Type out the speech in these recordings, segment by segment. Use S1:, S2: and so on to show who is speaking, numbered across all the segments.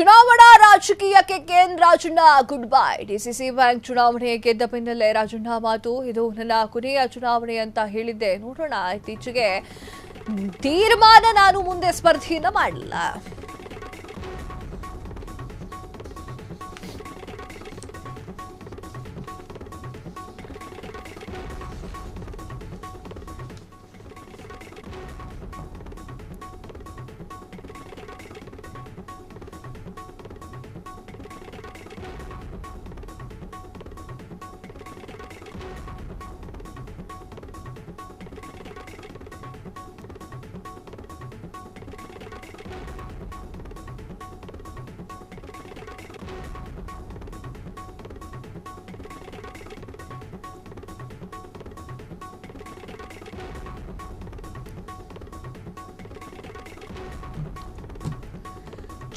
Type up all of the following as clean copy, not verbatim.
S1: ಚುನಾವಣಾ ರಾಜಕೀಯಕ್ಕೆ KN Rajanna good bye. DCC bank ಚುನಾವಣೆ ಗೆದ್ದ ಬೆನ್ನಲ್ಲೇ ರಾಜಣ್ಣ ಮಾತು. ಇದು ನನ್ನ ಕೊನೆಯ ಚುನಾವಣೆ ಅಂತ ಹೇಳಿದ್ದೆ. ನೋಡೋಣ, ಇತ್ತೀಚೆಗೆ ತೀರ್ಮಾನ ನಾನು ಮುಂದೆ ಸ್ಪರ್ಧೆಯನ್ನ ಮಾಡಿಲ್ಲ.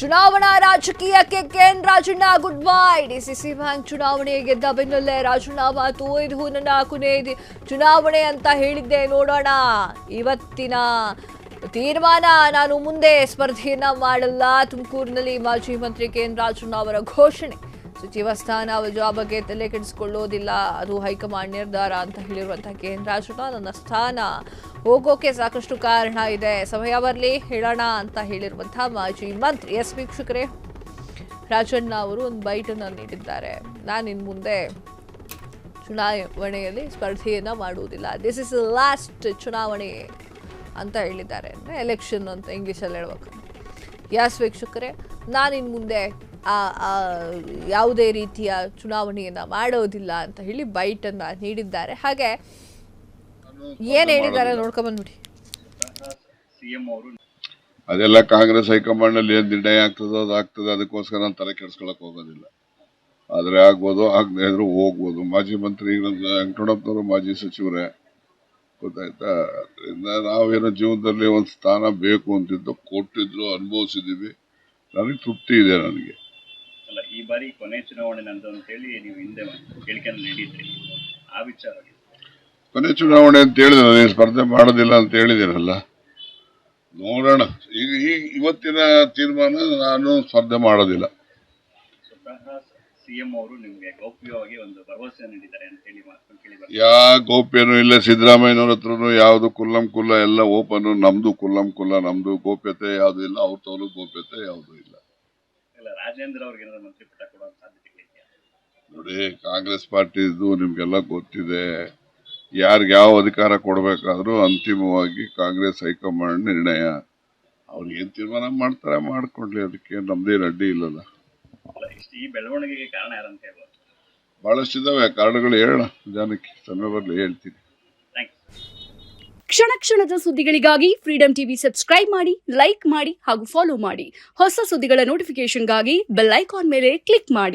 S1: ಚುನಾವಣಾ ರಾಜಕೀಯಕ್ಕೆ KN Rajanna good bye. DCC bank ಚುನಾವಣೆ ಗೆದ್ದ ಬೆನ್ನಲ್ಲೇ ರಾಜಣ್ಣ ಮಾತು. ಇದು ನನ್ನ ಕೊನೆಯ ಚುನಾವಣೆ ಅಂತ ಹೇಳಿದ್ದೆ. ನೋಡೋಣ, ಇವತ್ತಿನ ತೀರ್ಮಾನ ನಾನು ಮುಂದೆ ಸ್ಪರ್ಧೆಯನ್ನ ಮಾಡಲ್ಲ. ತುಮಕೂರಿನಲ್ಲಿ ಮಾಜಿ ಮಂತ್ರಿ ಕೆಎನ್ ರಾಜಣ್ಣ ಅವರ ಘೋಷಣೆ. ಸಚಿವ ಸ್ಥಾನ ವಜಾ ಬಗ್ಗೆ ತಲೆ ಕೆಡಿಸಿಕೊಳ್ಳೋದಿಲ್ಲ, ಅದು ಹೈಕಮಾಂಡ್ ನಿರ್ಧಾರ ಅಂತ ಹೇಳಿರುವಂತಹ ಕೆಎನ್ ರಾಜಣ್ಣ, ನನ್ನ ಸ್ಥಾನ ಹೋಗೋಕೆ ಸಾಕಷ್ಟು ಕಾರಣ ಇದೆ, ಸಮಯ ಬರಲಿ ಹೇಳೋಣ ಅಂತ ಹೇಳಿರುವಂತಹ ಮಾಜಿ ಮಂತ್ರಿ. ಎಸ್ ವೀಕ್ಷಕರೇ, ರಾಜಣ್ಣ ಅವರು ಒಂದು ಬೈಟನ್ನು ನೀಡಿದ್ದಾರೆ. ನಾನು ಇನ್ನು ಮುಂದೆ ಚುನಾವಣೆಯಲ್ಲಿ ಸ್ಪರ್ಧೆಯನ್ನ ಮಾಡುವುದಿಲ್ಲ, ದಿಸ್ ಇಸ್ ಲಾಸ್ಟ್ ಚುನಾವಣೆ ಅಂತ ಹೇಳಿದ್ದಾರೆ. ಅಂದರೆ ಎಲೆಕ್ಷನ್ ಅಂತ ಇಂಗ್ಲೀಷಲ್ಲಿ ಹೇಳ್ಬೇಕು. ಎಸ್ ವೀಕ್ಷಕರೇ, ನಾನು ಇನ್ನು ಮುಂದೆ ಯಾವುದೇ ರೀತಿಯ ಚುನಾವಣೆಯನ್ನ ಮಾಡೋದಿಲ್ಲ ಅಂತ ಹೇಳಿ ಬೈಟನ್ನ ನೀಡಿದ್ದಾರೆ. ಹಾಗೆ ಏನ್ ಹೇಳಿದ್ದಾರೆ ನೋಡ್ಕೊಂಡ್ಬಂದ್ಬಿಡಿ.
S2: ಅದೆಲ್ಲ ಕಾಂಗ್ರೆಸ್ ಹೈಕಮಾಂಡ್ ನಲ್ಲಿ ಏನ್ ನಿರ್ಣಯ ಆಗ್ತದೋ ಅದಾಗ್ತದೆ, ಅದಕ್ಕೋಸ್ಕರ ನಾನು ತಲೆ ಕೆಡಿಸ್ಕೊಳಕ್ ಹೋಗೋದಿಲ್ಲ. ಆದ್ರೆ ಆಗ್ಬೋದು, ಆಗದೆ ಇದ್ರು ಹೋಗ್ಬೋದು. ಮಾಜಿ ಮಂತ್ರಿ ವೆಂಕಟರಮಣಪ್ಪನವರು ಮಾಜಿ ಸಚಿವರೇ, ಗೊತ್ತಾಯ್ತಾ. ಅದರಿಂದ ನಾವೇನೋ ಜೀವನದಲ್ಲಿ ಒಂದು ಸ್ಥಾನ ಬೇಕು ಅಂತಿದ್ದು ಕೊಟ್ಟಿದ್ರು, ಅನುಭವಿಸಿದೀವಿ. ನನಗೆ ತೃಪ್ತಿ ಇದೆ. ನನಗೆ
S3: ಈ ಬಾರಿ ಕೊನೆ ಚುನಾವಣೆ ನಂದು ಅಂತ ಹೇಳಿ ನೀವು ಹಿಂದೆ ಹೇಳಿಕೆಯನ್ನು ನೀಡಿದ್ರಿ, ಆ ವಿಚಾರ
S2: ಕೊನೆ ಚುನಾವಣೆ ಅಂತ ಹೇಳಿದ್ರೆ ನಾನು ಸ್ಪರ್ಧೆ ಮಾಡೋದಿಲ್ಲ ಅಂತ ಹೇಳಿದ್ದೀನಲ್ಲ. ನೋಡೋಣ, ಈಗ ಇವತ್ತಿನ ತೀರ್ಮಾನ ನಾನು ಸ್ಪರ್ಧೆ ಮಾಡೋದಿಲ್ಲ.
S3: ಸ್ವತಃ ಸಿಎಂ ಅವರು ನಿಮ್ಗೆ ಗೌಪ್ಯವಾಗಿ ಒಂದು ಭರವಸೆ ನೀಡಿದ್ದಾರೆ ಅಂತ ಹೇಳಿ
S2: ಯಾವ ಗೌಪ್ಯನೂ ಇಲ್ಲ. ಸಿದ್ದರಾಮಯ್ಯನವ್ರ ಹತ್ರನು ಯಾವ್ದು ಕುಲ್ಲಂ ಕುಲ್ಲ ಎಲ್ಲ ಓಪನ್, ನಮ್ದು ಕುಲ್ಲಂ ಕುಲ್ಲ, ನಮ್ದು ಗೌಪ್ಯತೆ ಯಾವ್ದು ಇಲ್ಲ, ಅವ್ರ ತವರು ಗೌಪ್ಯತೆ ಯಾವ್ದು ಇಲ್ಲ.
S3: ರಾಜೇಂದ್ರ ಅವ್ರಿಗೆ ಮಂತ್ರಿ ಪಟ್ಟ ಕೊಡುವ ಸಾಧ್ಯತೆ ಇದೆಯಾ?
S2: ನೋಡಿ, ಕಾಂಗ್ರೆಸ್ ಪಾರ್ಟಿದು ನಿಮ್ಗೆಲ್ಲ ಗೊತ್ತಿದೆ. ಯಾರಿಗೆ ಯಾವ ಅಧಿಕಾರ ಕೊಡಬೇಕಾದ್ರೂ ಅಂತಿಮವಾಗಿ ಕಾಂಗ್ರೆಸ್ ಹೈಕಮಾಂಡ್ ನಿರ್ಣಯ. ಅವ್ರಿಗೆ ಏನ್ ತೀರ್ಮಾನ ಮಾಡ್ತಾರೆ ಮಾಡ್ಕೊಂಡ್ಲಿ, ಅದಕ್ಕೆ ನಮ್ದೇನು ಅಡ್ಡಿ ಇಲ್ಲಲ್ಲ.
S3: ಈ ಬೆಳವಣಿಗೆಗೆ ಕಾರಣ ಯಾರಂತ ಹೇಳ್ಬೋದು?
S2: ಬಹಳಷ್ಟು ಇದಾವೆ ಕಾರಣಗಳು, ಹೇಳೋಣ ಜನಕ್ಕೆ, ಸಮಯ ಬರಲಿ ಹೇಳ್ತೀನಿ.
S4: ಕ್ಷಣ ಕ್ಷಣದ ಸುದ್ದಿಗಳಿಗಾಗಿ ಫ್ರೀಡಂ ಟಿವಿ ಸಬ್ಸ್ಕ್ರೈಬ್ ಮಾಡಿ, ಲೈಕ್ ಮಾಡಿ ಹಾಗೂ ಫಾಲೋ ಮಾಡಿ. ಹೊಸ ಸುದ್ದಿಗಳ ನೋಟಿಫಿಕೇಶನ್ಗಾಗಿ ಬೆಲ್ ಐಕಾನ್ ಮೇಲೆ ಕ್ಲಿಕ್ ಮಾಡಿ.